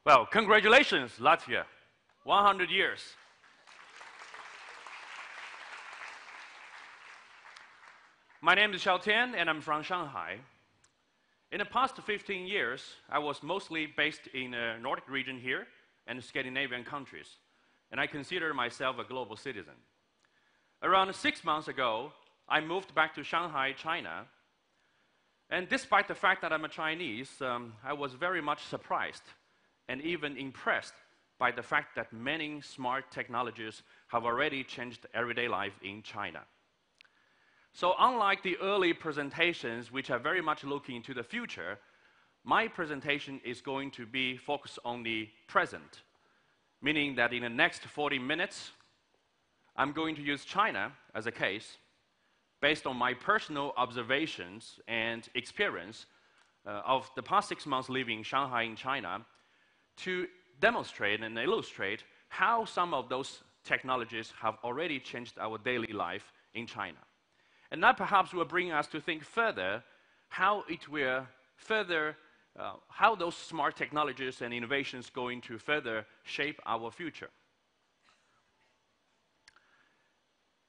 Well, congratulations, Latvia. 100 years. My name is Xiaotian, and I'm from Shanghai. In the past 15 years, I was mostly based in the Nordic region here and Scandinavian countries, and I consider myself a global citizen. Around 6 months ago, I moved back to Shanghai, China, and despite the fact that I'm a Chinese, I was very much surprised and even impressed by the fact that many smart technologies have already changed everyday life in China. So unlike the early presentations, which are very much looking into the future, my presentation is going to be focused on the present, meaning that in the next 40 minutes, I'm going to use China as a case, based on my personal observations and experience of the past 6 months living in Shanghai in China, to demonstrate and illustrate how some of those technologies have already changed our daily life in China. And that perhaps will bring us to think further how it will further, how those smart technologies and innovations going to further shape our future.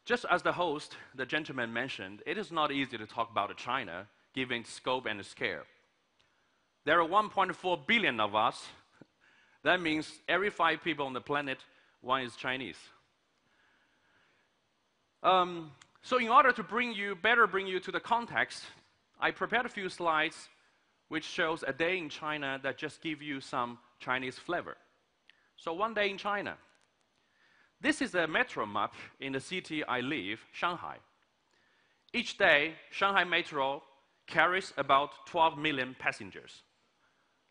Just as the host, the gentleman mentioned, it is not easy to talk about China, given its scope and scale. There are 1.4 billion of us. That means every 5 people on the planet, 1 is Chinese. So in order to better bring you to the context, I prepared a few slides which shows a day in China that just give you some Chinese flavor. So one day in China. This is a metro map in the city I live, Shanghai. Each day, Shanghai Metro carries about 12 million passengers.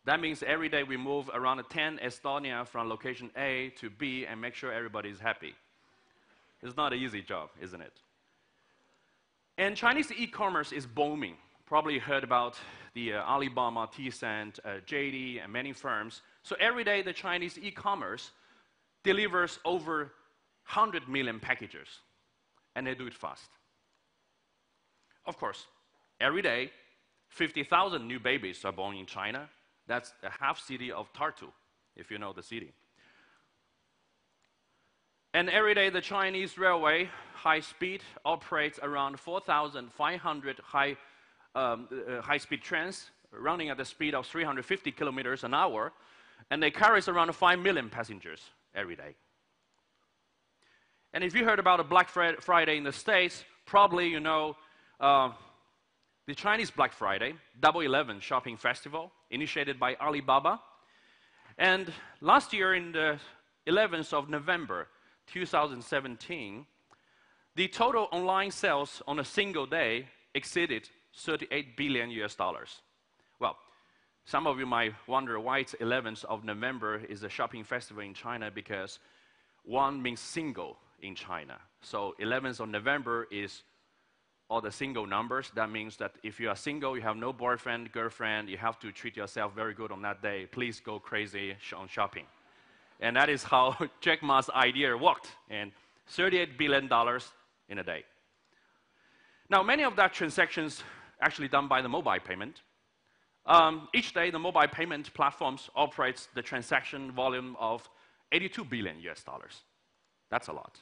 That means every day we move around 10 Estonia from location A to B and make sure everybody is happy. It's not an easy job, isn't it? And Chinese e-commerce is booming. Probably heard about the Alibaba, Tencent, JD, and many firms. So every day the Chinese e-commerce delivers over 100 million packages, and they do it fast. Of course, every day, 50,000 new babies are born in China. That's a half city of Tartu, if you know the city. And every day, the Chinese railway, Highspeed, operates around 4,500 high-speed trains running at the speed of 350 kilometers an hour, and they carry around 5 million passengers every day. And if you heard about a Black Friday in the States, probably you know the Chinese Black Friday, Double 11 shopping festival, initiated by Alibaba. And last year, in the 11th of November, 2017, the total online sales on a single day exceeded $38 billion US. Well, some of you might wonder why it's 11th of November is a shopping festival in China, because 1 means single in China. So 11th of November is all the single numbers. That means that if you are single, you have no boyfriend, girlfriend, you have to treat yourself very good on that day. Please go crazy on shopping. And that is how Jack Ma's idea worked, and $38 billion in a day. Now, many of that transactions actually done by the mobile payment. Each day, the mobile payment platforms operates the transaction volume of 82 billion US dollars. That's a lot.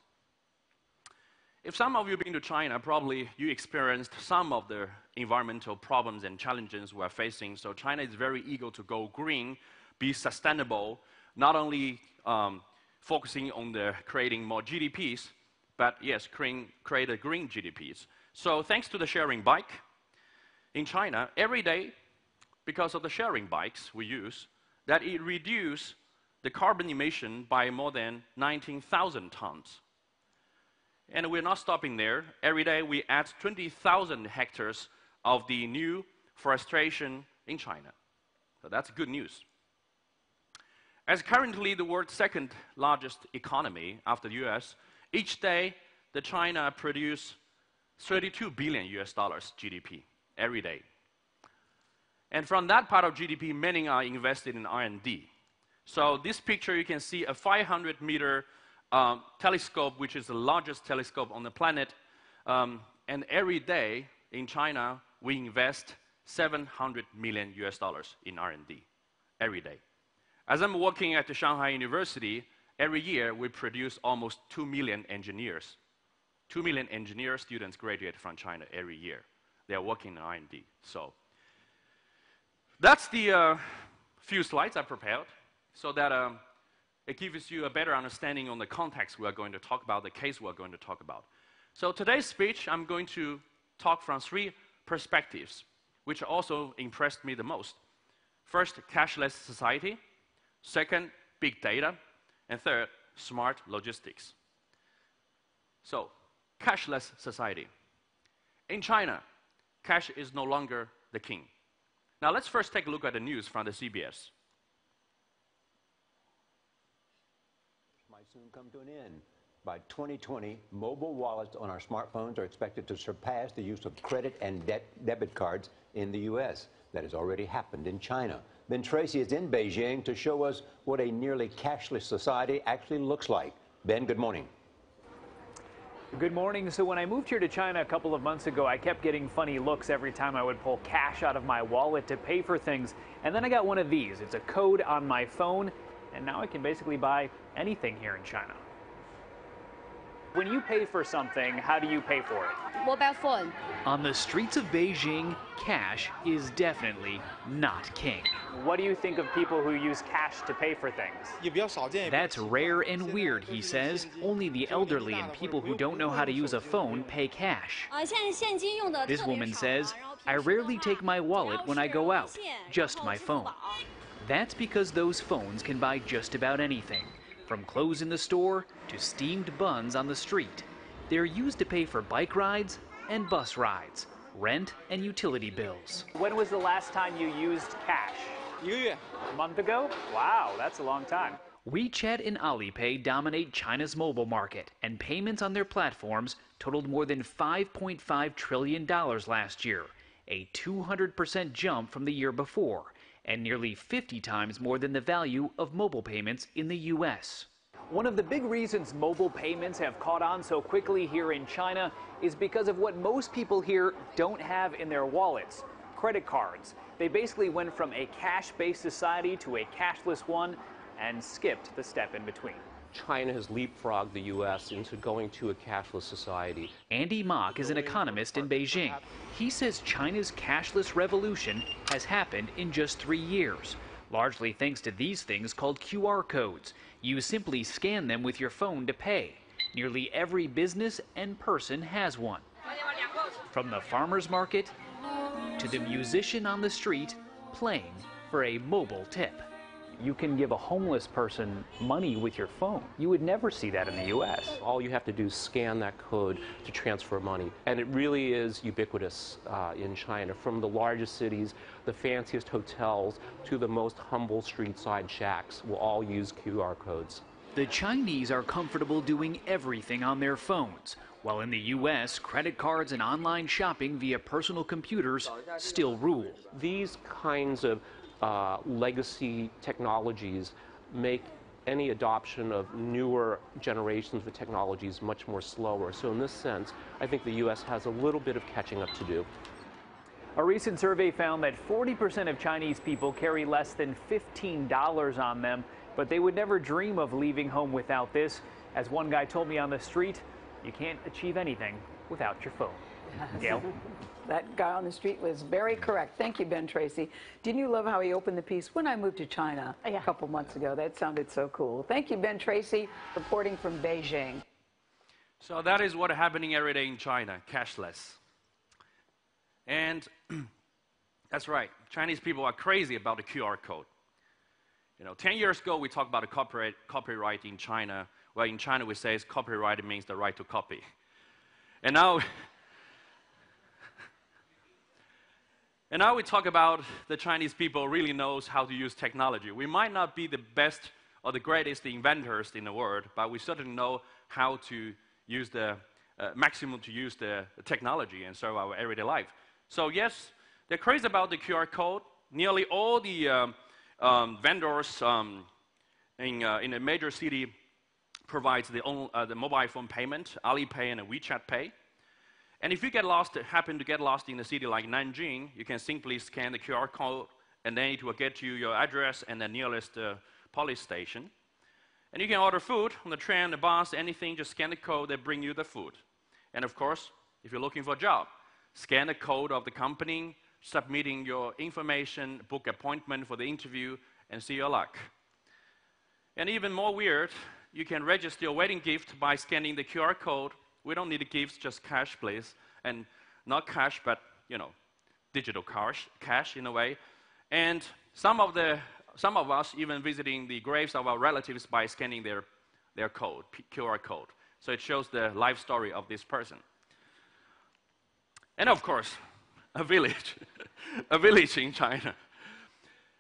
If some of you have been to China, probably you experienced some of the environmental problems and challenges we're facing. So China is very eager to go green, be sustainable, not only focusing on creating more GDPs, but yes, create a green GDPs. So thanks to the sharing bike, in China, every day, because of the sharing bikes we use, that it reduces the carbon emission by more than 19,000 tons. And we're not stopping there. Every day we add 20,000 hectares of the new forestation in China. So that's good news. As currently the world's second largest economy after the US, each day the China produces 32 billion US dollars GDP every day. And from that part of GDP, many are invested in R&D. So this picture, you can see a 500-meter telescope, which is the largest telescope on the planet. And every day in China, we invest 700 million US dollars in R&D every day. As I'm working at the Shanghai University, every year we produce almost 2 million engineers. 2 million engineer students graduate from China every year. They are working in R&D. So that's the few slides I prepared so that it gives you a better understanding on the context we are going to talk about, the case we are going to talk about. So today's speech, I'm going to talk from 3 perspectives, which also impressed me the most. First, cashless society. Second, big data. And third, smart logistics. So, cashless society. In China, cash is no longer the king. Now let's first take a look at the news from the CBS. Might soon come to an end. By 2020, mobile wallets on our smartphones are expected to surpass the use of credit and debit cards in the U.S. That has already happened in China. Ben Tracy is in Beijing to show us what a nearly cashless society actually looks like. Ben, good morning. Good morning. So when I moved here to China a couple of months ago, I kept getting funny looks every time I would pull cash out of my wallet to pay for things. And then I got one of these. It's a code on my phone, and now I can basically buy anything here in China. When you pay for something, how do you pay for it? Mobile phone. On the streets of Beijing, cash is definitely not king. What do you think of people who use cash to pay for things? That's rare and weird, he says. Only the elderly and people who don't know how to use a phone pay cash. This woman says, I rarely take my wallet when I go out, just my phone. That's because those phones can buy just about anything, from clothes in the store to steamed buns on the street. They're used to pay for bike rides and bus rides, rent and utility bills. When was the last time you used cash? A month ago? Wow, that's a long time. WeChat and Alipay dominate China's mobile market, and payments on their platforms totaled more than $5.5 trillion last year, a 200% jump from the year before, and nearly 50 times more than the value of mobile payments in the U.S. One of the big reasons mobile payments have caught on so quickly here in China is because of what most people here don't have in their wallets: credit cards. They basically went from a cash-based society to a cashless one and skipped the step in between. China has leapfrogged the U.S. into going to a cashless society. Andy Mock is an economist in Beijing. He says China's cashless revolution has happened in just 3 years, largely thanks to these things called QR codes. You simply scan them with your phone to pay. Nearly every business and person has one. From the farmer's market to the musician on the street playing for a mobile tip. You can give a homeless person money with your phone. You would never see that in the U.S. All you have to do is scan that code to transfer money. And it really is ubiquitous in China. From the largest cities, the fanciest hotels, to the most humble street-side shacks will all use QR codes. The Chinese are comfortable doing everything on their phones, while in the U.S., credit cards and online shopping via personal computers still rule. These kinds of legacy technologies make any adoption of newer generations of technologies much more slower. So in this sense, I think the U.S. has a little bit of catching up to do. A recent survey found that 40% of Chinese people carry less than $15 on them, but they would never dream of leaving home without this. As one guy told me on the street, you can't achieve anything without your phone. Gail? That guy on the street was very correct. Thank you, Ben Tracy. Didn't you love how he opened the piece? When I moved to China a couple months ago, that sounded so cool. Thank you, Ben Tracy, reporting from Beijing. So that is what is happening every day in China, cashless. And that's right, Chinese people are crazy about the QR code. 10 years ago, we talked about the copyright in China. Well, in China, we say copyright means the right to copy. And now we talk about the Chinese people really knows how to use technology. We might not be the best or the greatest inventors in the world, but we certainly know how to use the maximum to use the technology and serve our everyday life. So yes, they're crazy about the QR code. Nearly all the vendors in a major city provides the mobile phone payment, Alipay and WeChat Pay. And if you happen to get lost in a city like Nanjing, you can simply scan the QR code and then it will get you your address and the nearest police station. And you can order food on the train, the bus, anything, just scan the code, they bring you the food. And of course, if you're looking for a job, scan the code of the company, submitting your information, book appointment for the interview, and see your luck. And even more weird, you can register your wedding gift by scanning the QR code. We don't need gifts, just cash, please. And not cash, but, you know, digital cash in a way. And some of us even visiting the graves of our relatives by scanning their code, QR code. So it shows the life story of this person. And of course, a village, a village in China.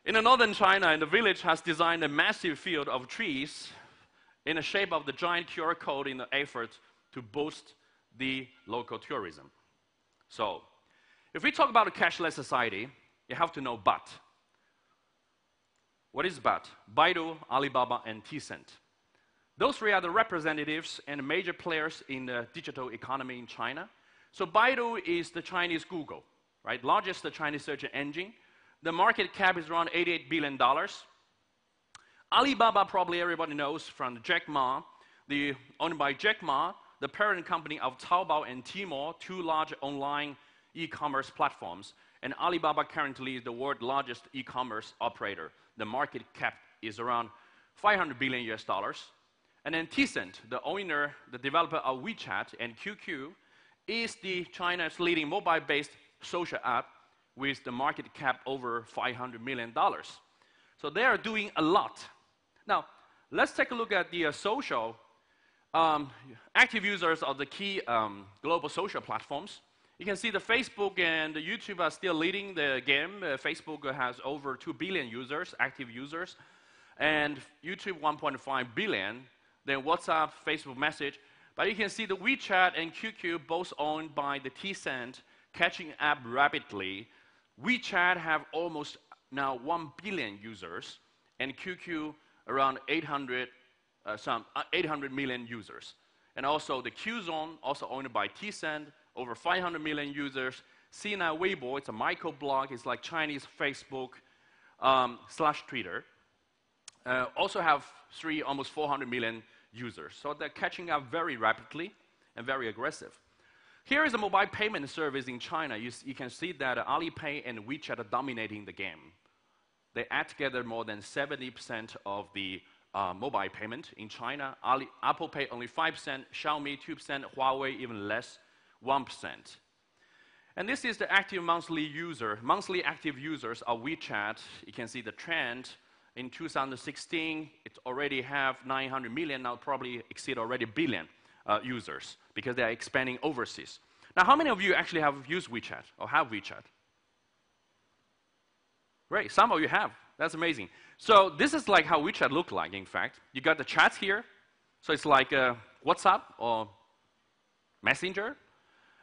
In the northern China, and the village has designed a massive field of trees in the shape of the giant QR code in the effort to boost the local tourism. So, if we talk about a cashless society, you have to know BAT. What is BAT? Baidu, Alibaba, and Tencent. Those three are the representatives and major players in the digital economy in China. So Baidu is the Chinese Google, right? Largest Chinese search engine. The market cap is around $88 billion. Alibaba, probably everybody knows from Jack Ma, owned by Jack Ma, the parent company of Taobao and Tmall, two large online e-commerce platforms. And Alibaba currently is the world's largest e-commerce operator. The market cap is around $500 billion US. And then Tencent, the owner, the developer of WeChat and QQ, is China's leading mobile-based social app with the market cap over $500 million. So they are doing a lot. Now, let's take a look at the social active users of the key global social platforms. You can see the Facebook and the YouTube are still leading the game. Facebook has over 2 billion users, active users, and YouTube 1.5 billion. Then WhatsApp, Facebook Message. But you can see the WeChat and QQ both owned by the Tencent, catching up rapidly. WeChat have almost now 1 billion users, and QQ around 800 million users. And also the Qzone, also owned by Tencent, over 500 million users. Sina Weibo, it's a microblog, it's like Chinese Facebook / Twitter. Also have almost 400 million users. So they're catching up very rapidly and very aggressive. Here is a mobile payment service in China. You can see that Alipay and WeChat are dominating the game. They add together more than 70% of the mobile payment in China. Apple Pay only 5%, Xiaomi 2%, Huawei even less, 1%. And this is the active monthly active users of WeChat. You can see the trend. In 2016, it already have 900 million, now probably exceed already billion users because they are expanding overseas. Now, how many of you actually have used WeChat or have WeChat? Great, some of you have. That's amazing. So this is like how WeChat look like, in fact. You got the chats here. So it's like WhatsApp or Messenger.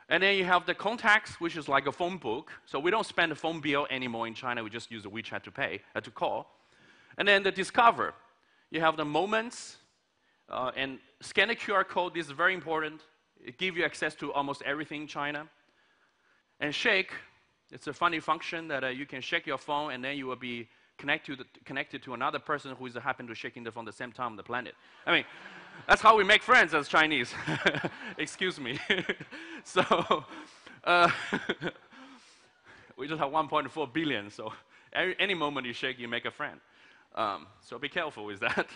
And then you have the contacts, which is like a phone book. So we don't spend a phone bill anymore in China. We just use the WeChat to pay, to call. And then the Discover. You have the Moments, and scan the QR code. This is very important. It gives you access to almost everything in China. And Shake, it's a funny function that you can shake your phone, and then you will be connected to another person who is happen to shaking the phone at the same time on the planet. I mean, that's how we make friends as Chinese. Excuse me. So, we just have 1.4 billion, so any moment you shake, you make a friend. So be careful with that.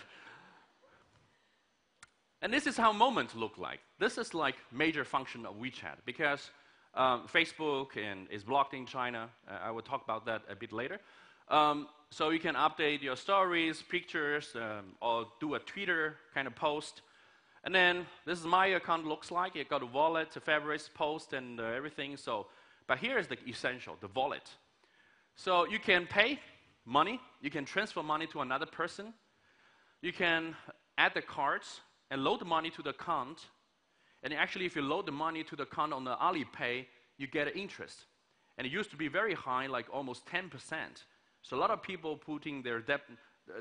And this is how Moments look like. This is like major function of WeChat because Facebook is blocked in China. I will talk about that a bit later. So you can update your stories, pictures, or do a Twitter kind of post. And then this is my account looks like. It got a wallet, a favorites, post, and everything. So, but here is the essential, the wallet. So you can pay money. You can transfer money to another person. You can add the cards and load the money to the account. And actually, if you load the money to the account on the Alipay, you get interest. And it used to be very high, like almost 10%. So a lot of people putting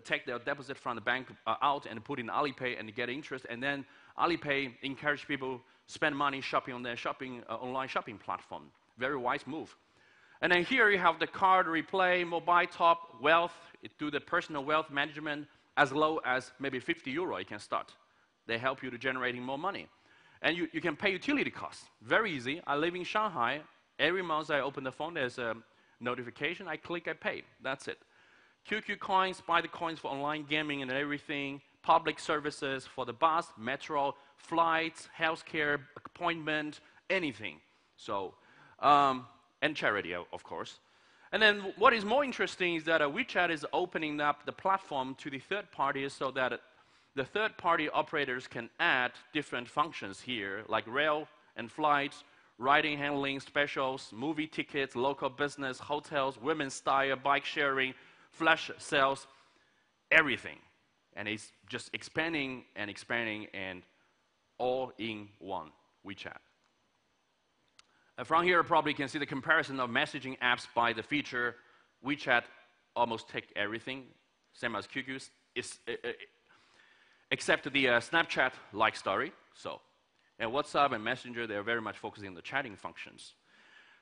take their deposit from the bank out and put in Alipay and get interest. And then Alipay encourage people spend money shopping on their online shopping platform. Very wise move. And then here you have the card replay, mobile top, wealth, do the personal wealth management as low as maybe 50 euro you can start. They help you to generating more money. And you can pay utility costs. Very easy. I live in Shanghai. Every month I open the phone, there's a notification. I click, I pay. That's it. QQ coins, buy the coins for online gaming and everything. Public services for the bus, metro, flights, healthcare, appointment, anything. So, and charity, of course. And then what is more interesting is that WeChat is opening up the platform to the third parties so that the third-party operators can add different functions here, like rail and flights, riding handling, specials, movie tickets, local business, hotels, women's style, bike sharing, flash sales, everything. And it's just expanding and expanding and all in one WeChat. From here, probably you can see the comparison of messaging apps by the feature. WeChat almost take everything, same as QQ, except the Snapchat-like story. So, and WhatsApp and Messenger, they're very much focusing on the chatting functions.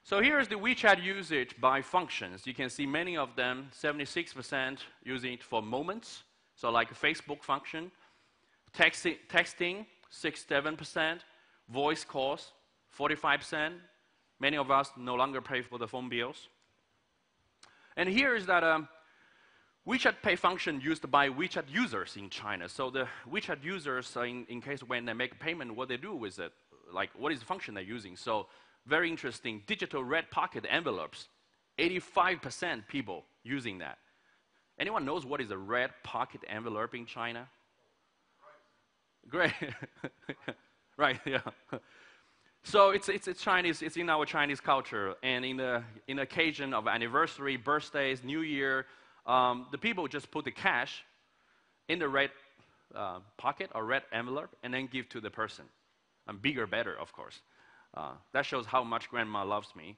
So here's the WeChat usage by functions. You can see many of them, 76% using it for moments, so like a Facebook function, texting, 6-7%, voice calls, 45%. Many of us no longer pay for the phone bills. And here is that WeChat Pay function used by WeChat users in China. So the WeChat users, in case when they make a payment, what they do with it, like what is the function they're using. So very interesting, digital red pocket envelopes, 85% people using that. Anyone knows what is a red pocket envelope in China? Great. Right, yeah. So it's Chinese, it's in our Chinese culture, and in occasion of anniversary, birthdays, New Year, the people just put the cash in the red pocket or red envelope and then give to the person. And bigger, better, of course. That shows how much grandma loves me.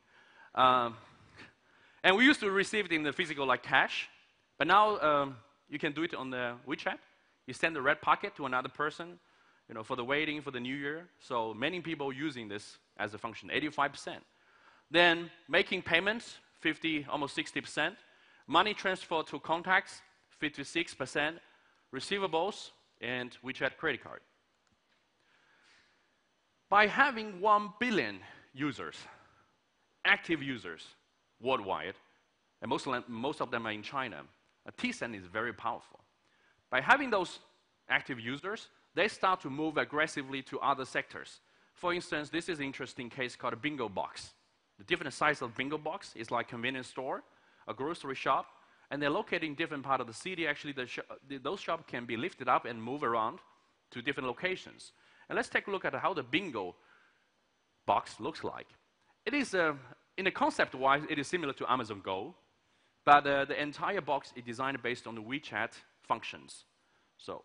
And we used to receive it in the physical like cash, but now you can do it on the WeChat. You send the red pocket to another person, you know, for the waiting for the New Year. So many people using this as a function, 85%. Then making payments, 50, almost 60%. Money transfer to contacts, 56%. Receivables, and WeChat credit card. By having 1 billion users, active users worldwide, and most of them are in China, Tencent is very powerful. By having those active users, they start to move aggressively to other sectors. For instance, this is an interesting case called a bingo box. The different size of bingo box is like a convenience store, a grocery shop, and they're located in different part of the city. Actually, those shops can be lifted up and move around to different locations. And let's take a look at how the bingo box looks like. It is, in a concept-wise, it is similar to Amazon Go, but the entire box is designed based on the WeChat functions. So.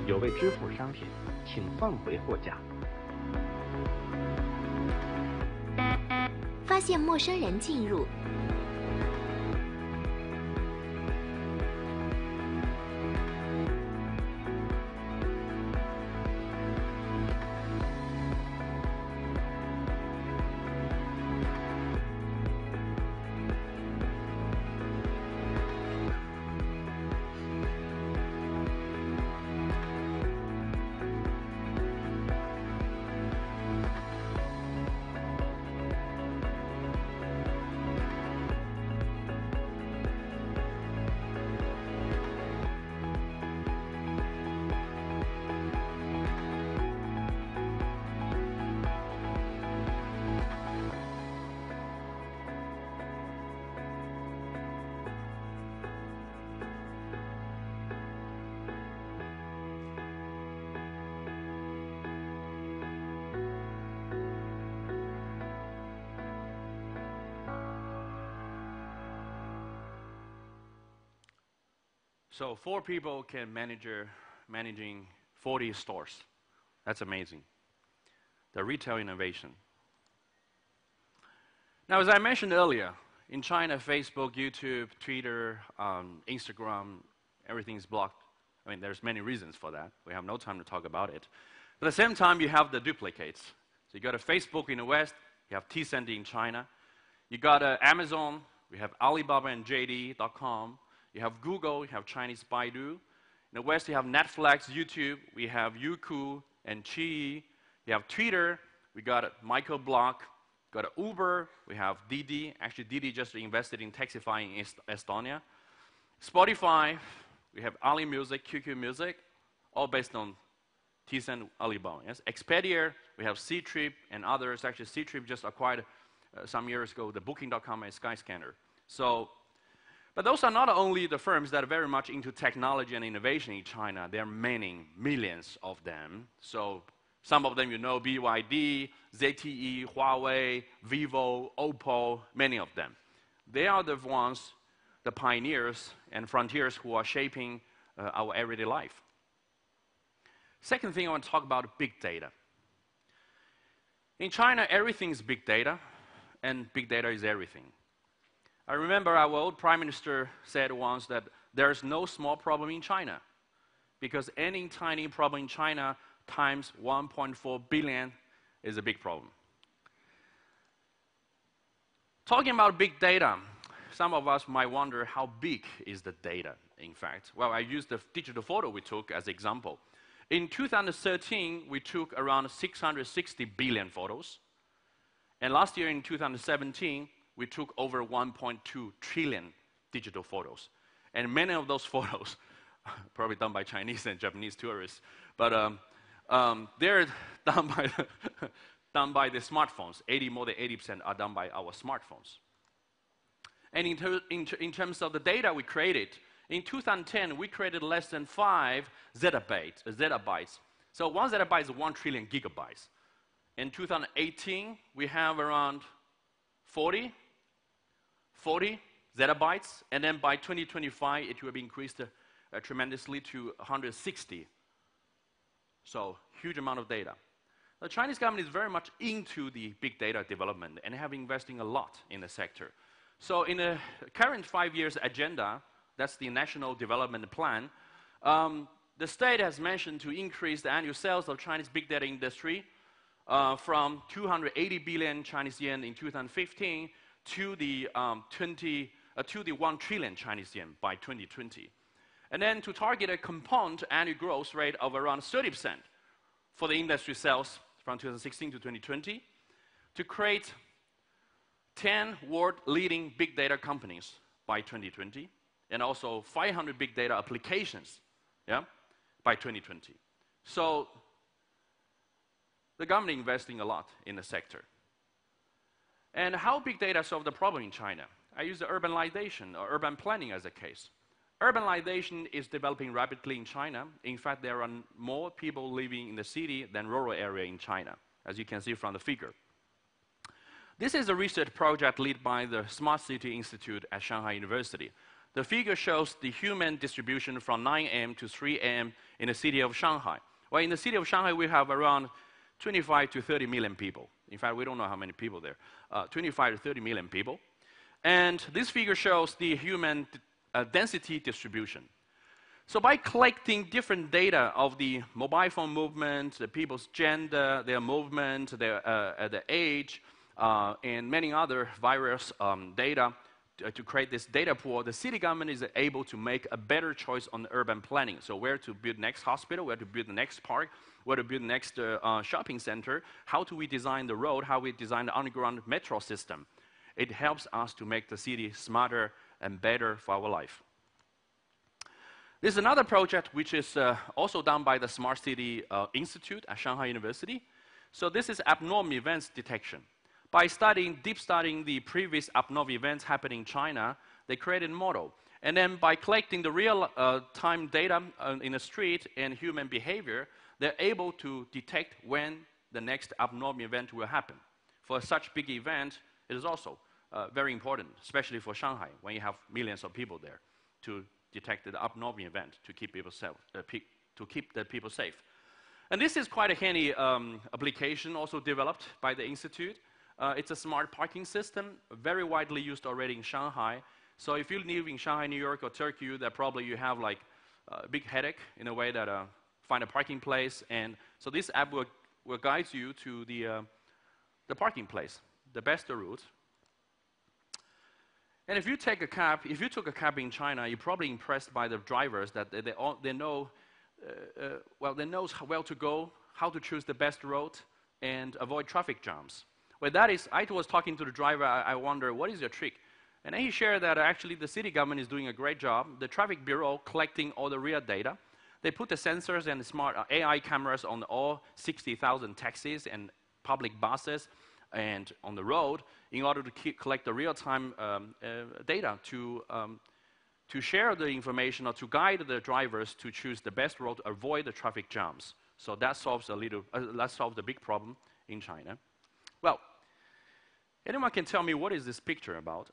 有未支付商品，请放回货架。发现陌生人进入。So 4 people can managing 40 stores. That's amazing. The retail innovation. Now, as I mentioned earlier, in China, Facebook, YouTube, Twitter, Instagram, everything is blocked. I mean, there's many reasons for that. We have no time to talk about it. But at the same time, you have the duplicates. So you got a Facebook in the West, you have Tencent in China. You got Amazon, we have Alibaba and JD.com. You have Google, you have Chinese Baidu. In the West, you have Netflix, YouTube, we have Youku and Qi. You have Twitter, we got Microblog, got Uber, we have Didi. Actually, Didi just invested in Taxify in Estonia. Spotify, we have Ali Music, QQ Music, all based on Tencent, Alibaba. Yes? Expedia, we have Ctrip and others. Actually, Ctrip just acquired some years ago the Booking.com and Skyscanner. So, but those are not only the firms that are very much into technology and innovation in China. There are many, millions of them. So some of them you know, BYD, ZTE, Huawei, Vivo, Oppo, many of them. They are the ones, the pioneers and frontiers who are shaping our everyday life. Second thing I want to talk about, big data. In China, everything is big data, and big data is everything. I remember our old prime minister said once that there's no small problem in China, because any tiny problem in China times 1.4 billion is a big problem. Talking about big data, some of us might wonder how big is the data, in fact. Well, I used the digital photo we took as example. In 2013, we took around 660 billion photos. And last year in 2017, we took over 1.2 trillion digital photos. And many of those photos, probably done by Chinese and Japanese tourists, but they're done by the smartphones. More than 80% are done by our smartphones. And in terms of the data we created, in 2010, we created less than 5 zettabytes. So 1 zettabyte is 1 trillion gigabytes. In 2018, we have around 40 zettabytes, and then by 2025, it will be increased tremendously to 160. So huge amount of data. The Chinese government is very much into the big data development and have investing a lot in the sector. So in the current 5 years agenda, that's the National Development Plan, the state has mentioned to increase the annual sales of Chinese big data industry from 280 billion Chinese yen in 2015 to the 1 trillion Chinese yen by 2020. And then to target a compound annual growth rate of around 30% for the industry sales from 2016 to 2020, to create 10 world-leading big data companies by 2020, and also 500 big data applications, by 2020. So the government investing a lot in the sector. And how big data solve the problem in China? I use the urbanization or urban planning as a case. Urbanization is developing rapidly in China. In fact, there are more people living in the city than rural area in China, as you can see from the figure. This is a research project led by the Smart City Institute at Shanghai University. The figure shows the human distribution from 9 a.m. to 3 a.m. in the city of Shanghai. Well, in the city of Shanghai, we have around 25 to 30 million people. In fact, we don't know how many people there. 25 to 30 million people. And this figure shows the human density distribution. So by collecting different data of the mobile phone movement, the people's gender, their movement, their age, and many other various data to create this data pool, the city government is able to make a better choice on urban planning. So where to build next hospital, where to build the next park, where to build the next shopping center, how do we design the road, how we design the underground metro system. It helps us to make the city smarter and better for our life. This is another project which is also done by the Smart City Institute at Shanghai University. So this is abnormal events detection. By deep studying the previous abnormal events happening in China, they created a model. And then by collecting the real-time data in the street and human behavior, they're able to detect when the next abnormal event will happen. For such big event, it is also very important, especially for Shanghai, when you have millions of people there, to detect the abnormal event to keep people safe, to keep the people safe. And this is quite a handy application also developed by the Institute. It's a smart parking system, very widely used already in Shanghai. So if you live in Shanghai, New York, or Tokyo, that probably you have like a big headache in a way that find a parking place. And so this app will guide you to the parking place, the best route. And if you take a cab, if you took a cab in China, you're probably impressed by the drivers that they know, they know where to go, how to choose the best route, and avoid traffic jams. Well, that is, I was talking to the driver, I wonder, what is your trick? And then he shared that actually the city government is doing a great job. The traffic bureau collecting all the real data. They put the sensors and the smart AI cameras on all 60,000 taxis and public buses and on the road in order to collect the real-time data to share the information or to guide the drivers to choose the best road to avoid the traffic jams. So that solves that solves the big problem in China. Well, anyone can tell me what is this picture about?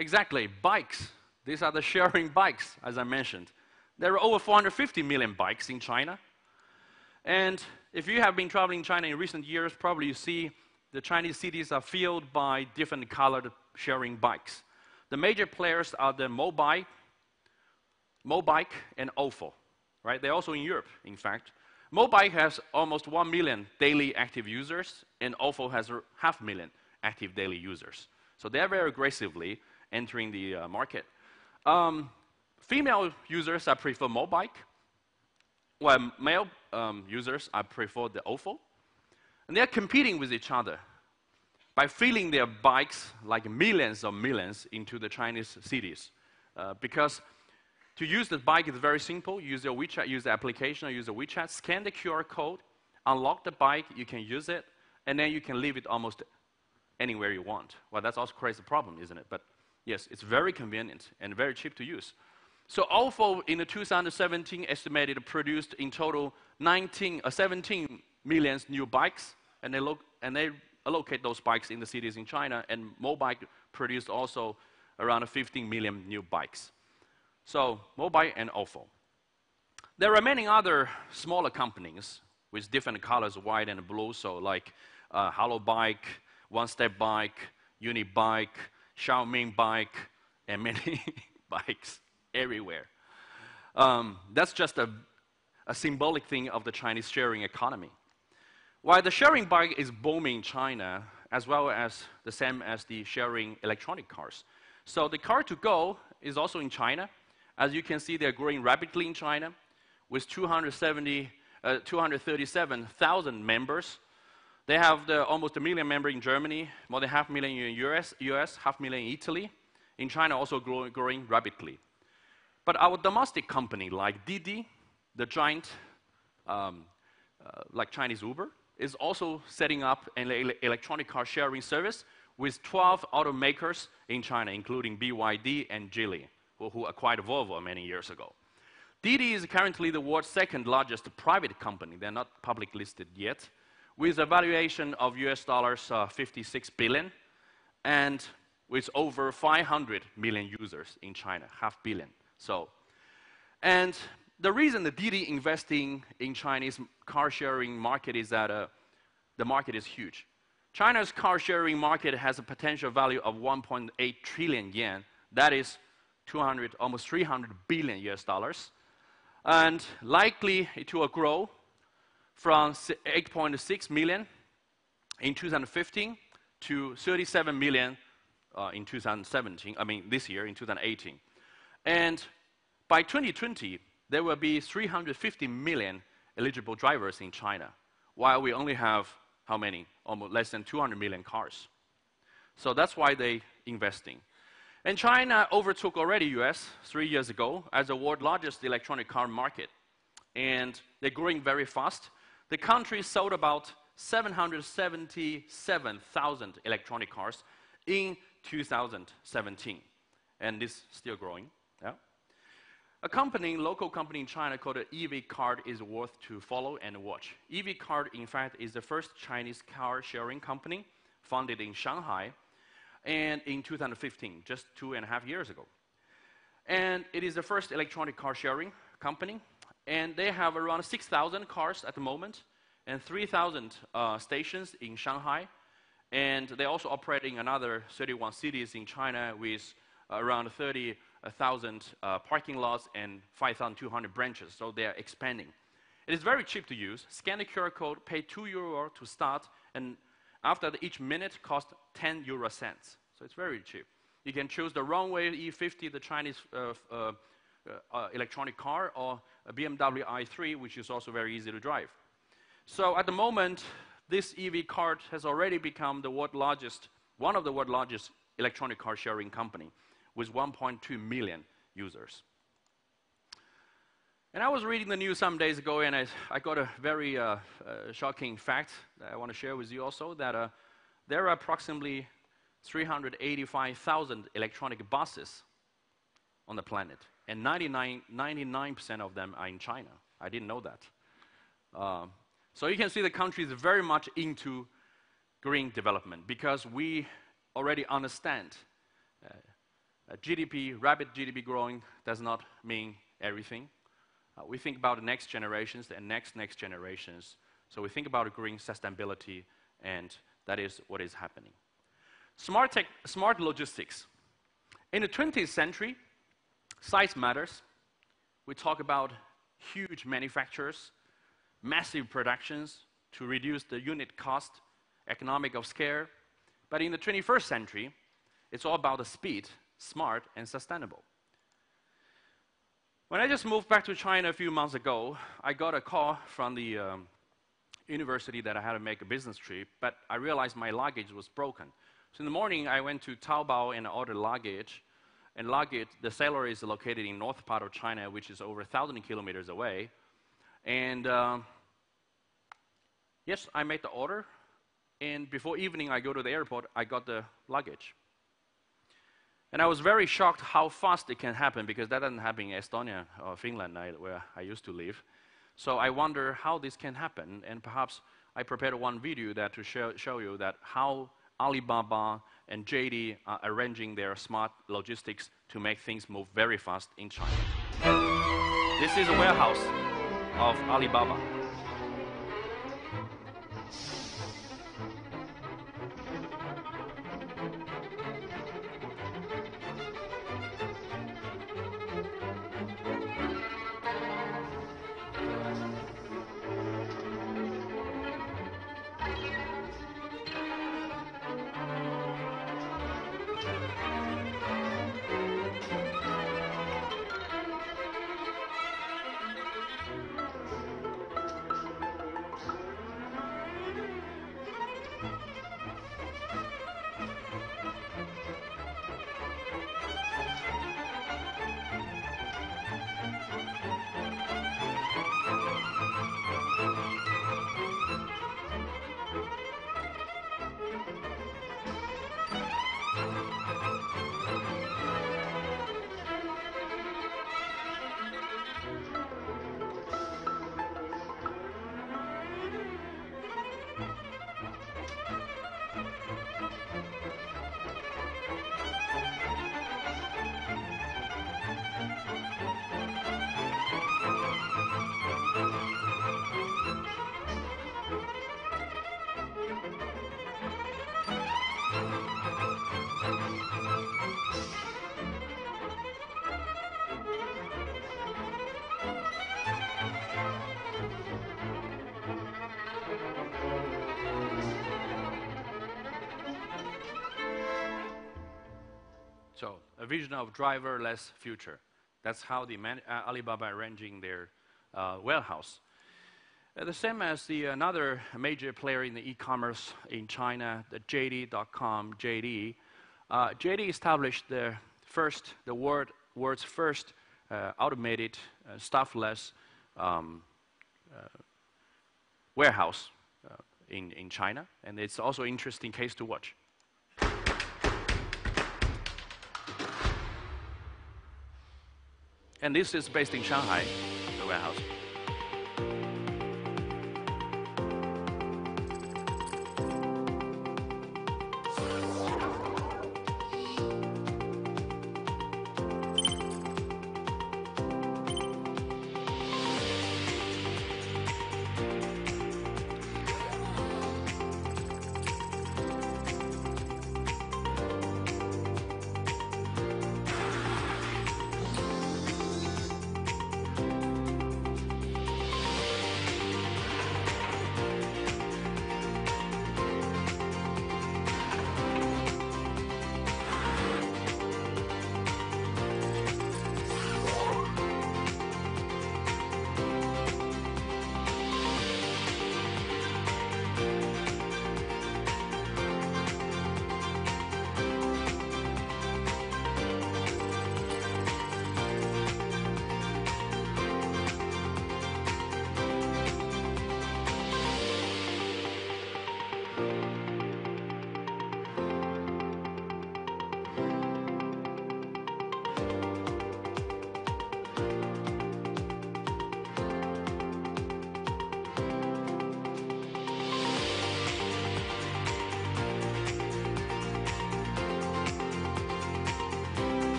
Exactly, bikes. These are the sharing bikes, as I mentioned. There are over 450 million bikes in China. And if you have been traveling in China in recent years, probably you see the Chinese cities are filled by different colored sharing bikes. The major players are the Mobike and Ofo, right? They're also in Europe, in fact. Mobike has almost 1 million daily active users, and Ofo has 500,000 active daily users. So they're very aggressively entering the market. Female users prefer Mobike, while male users prefer the Ofo. And they're competing with each other by filling their bikes like millions into the Chinese cities. Because to use the bike is very simple. Use your WeChat, use the application, or use the WeChat, scan the QR code, unlock the bike, you can use it, and then you can leave it almost anywhere you want. Well, that's also creates a problem, isn't it? But yes, it's very convenient and very cheap to use. So Ofo in the 2017 estimated produced in total 17 million new bikes, and they allocate those bikes in the cities in China, and Mobike produced also around 15 million new bikes. So Mobike and Ofo. There are many other smaller companies with different colors, white and blue, so like Hello Bike, One Step Bike, Unibike, Xiaomi Bike, and many bikes everywhere. That's just a symbolic thing of the Chinese sharing economy. While the sharing bike is booming in China, as well as the same as the sharing electronic cars. So the car-to-go is also in China. As you can see, they're growing rapidly in China with 237,000 members. They have almost 1 million members in Germany, more than 500,000 in US, 500,000 in Italy. In China, also growing rapidly. But our domestic company, like Didi, the giant, like Chinese Uber, is also setting up an electronic car sharing service with 12 automakers in China, including BYD and Geely, who acquired Volvo many years ago. Didi is currently the world's second largest private company. They're not public listed yet, with a valuation of US dollars 56 billion, and with over 500 million users in China, 500 million. So, and the reason the Didi investing in Chinese car sharing market is that the market is huge. China's car sharing market has a potential value of 1.8 trillion yen. That is almost 300 billion US dollars. And likely it will grow from 8.6 million in 2015 to 37 million in 2017, this year in 2018. And by 2020, there will be 350 million eligible drivers in China, while we only have, how many? Almost less than 200 million cars. So that's why they're investing. And China overtook already US 3 years ago as the world's largest electronic car market. And they're growing very fast. The country sold about 777,000 electronic cars in 2017. And this is still growing. Yeah? Local company in China called EV Card is worth to follow and watch. EV Card, in fact, is the first Chinese car sharing company founded in Shanghai, and in 2015, just 2.5 years ago. And it is the first electronic car sharing company, and they have around 6,000 cars at the moment, and 3,000 stations in Shanghai, and they're also operating another 31 cities in China with around 30,000 parking lots and 5,200 branches, so they are expanding. It is very cheap to use. Scan the QR code, pay €2 to start, and after each minute costs 10 euro cents. So it's very cheap. You can choose the Runway E50, the Chinese electronic car, or a BMW i3, which is also very easy to drive. So at the moment, this EV card has already become the one of the world's largest electronic car sharing company, with 1.2 million users. And I was reading the news some days ago, and I got a very shocking fact that I want to share with you also, that there are approximately 385,000 electronic buses on the planet, and 99% of them are in China. I didn't know that. So you can see the country is very much into green development, because we already understand rapid GDP growing does not mean everything. We think about the next generations and next generations. So we think about green sustainability, and that is what is happening. Smart logistics. In the 20th century, size matters. We talk about huge manufacturers, massive productions to reduce the unit cost, economic of scale. But in the 21st century, it's all about the speed, smart, and sustainable. When I just moved back to China a few months ago, I got a call from the university that I had to make a business trip, but I realized my luggage was broken. So in the morning, I went to Taobao and ordered luggage. And luggage, the seller is located in north part of China, which is over 1,000 kilometers away. And yes, I made the order. And before evening, I go to the airport, I got the luggage. And I was very shocked how fast it can happen, because that doesn't happen in Estonia or Finland, where I used to live. So I wonder how this can happen, and perhaps I prepared one video that to show you that how Alibaba and JD are arranging their smart logistics to make things move very fast in China. This is a warehouse of Alibaba. So a vision of driverless future. That's how the Alibaba arranging their warehouse. The same as another major player in the e-commerce in China, the JD.com, JD. JD established the world's first automated, staffless warehouse in China, and it's also an interesting case to watch. And this is based in Shanghai, the warehouse.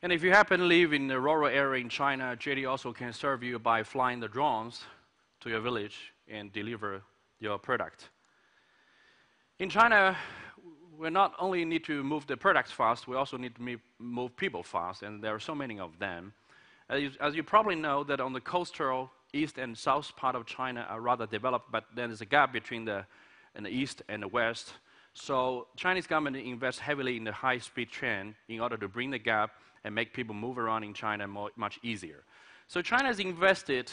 And if you happen to live in a rural area in China, JD also can serve you by flying the drones to your village and deliver your product. In China, we not only need to move the products fast, we also need to move people fast, and there are so many of them. As you probably know, that on the coastal east and south part of China are rather developed, but there's a gap between the east and the west. So Chinese government invests heavily in the high-speed train in order to bring the gap and make people move around in China much easier. So China has invested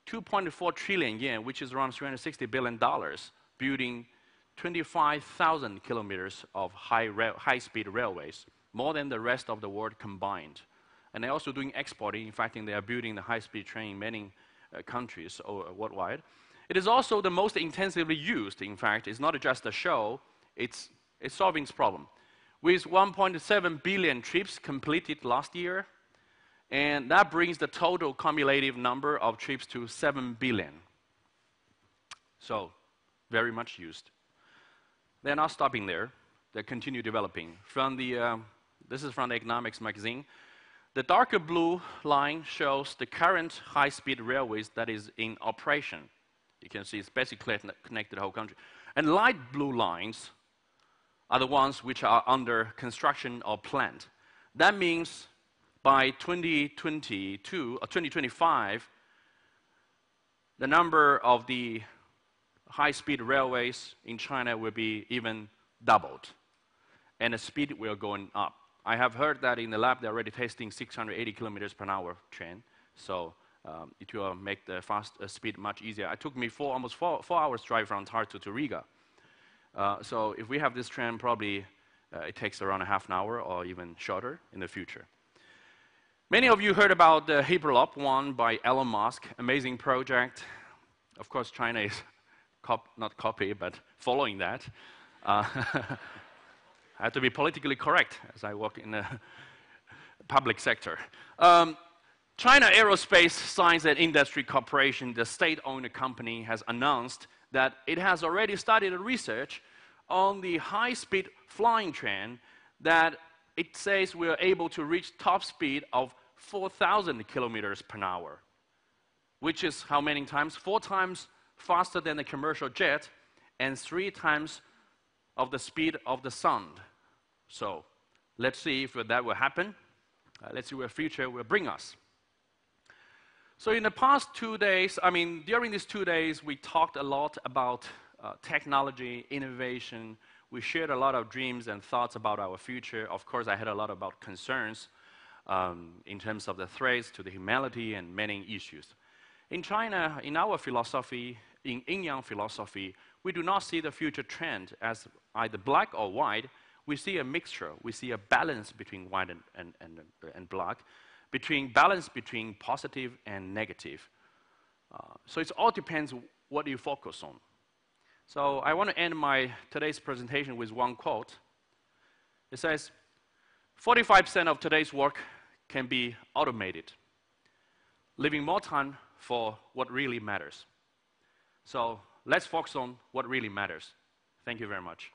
2.4 trillion yen, which is around $360 billion, building 25,000 kilometers of high-speed railways, more than the rest of the world combined. And they're also doing exporting. In fact, they are building the high-speed train in many countries worldwide. It is also the most intensively used, in fact. It's not just a show, it's solving its problem. With 1.7 billion trips completed last year, and that brings the total cumulative number of trips to 7 billion. So, very much used. They're not stopping there. They continue developing. This is from the Economics magazine. The darker blue line shows the current high-speed railways that is in operation. You can see it's basically connected the whole country. And light blue lines are the ones which are under construction or planned. That means by 2022 or 2025, the number of the high-speed railways in China will be even doubled, and the speed will go up. I have heard that in the lab they're already testing 680 kilometers per hour train, so it will make the fast speed much easier. It took me almost four hours drive from Tartu to Riga. So if we have this train, probably it takes around a half an hour or even shorter in the future. Many of you heard about the Hyperloop one by Elon Musk, amazing project. Of course, China is not copy, but following that. I have to be politically correct as I work in the public sector. China Aerospace Science and Industry Corporation, the state-owned company, has announced that it has already started research on the high-speed flying train that it says we are able to reach top speed of 4,000 kilometers per hour, which is how many times? 4 times faster than the commercial jet and 3 times of the speed of the sound. So let's see if that will happen. Let's see where the future will bring us. So in the past 2 days, during these 2 days, we talked a lot about technology, innovation. We shared a lot of dreams and thoughts about our future. Of course, I had a lot about concerns in terms of the threats to the humanity and many issues. In China, in our philosophy, in Yin-Yang philosophy, we do not see the future trend as either black or white. We see a mixture. We see a balance between white and black, balance between positive and negative. So it all depends what you focus on. So I want to end today's presentation with one quote. It says, 45% of today's work can be automated, leaving more time for what really matters. So let's focus on what really matters. Thank you very much.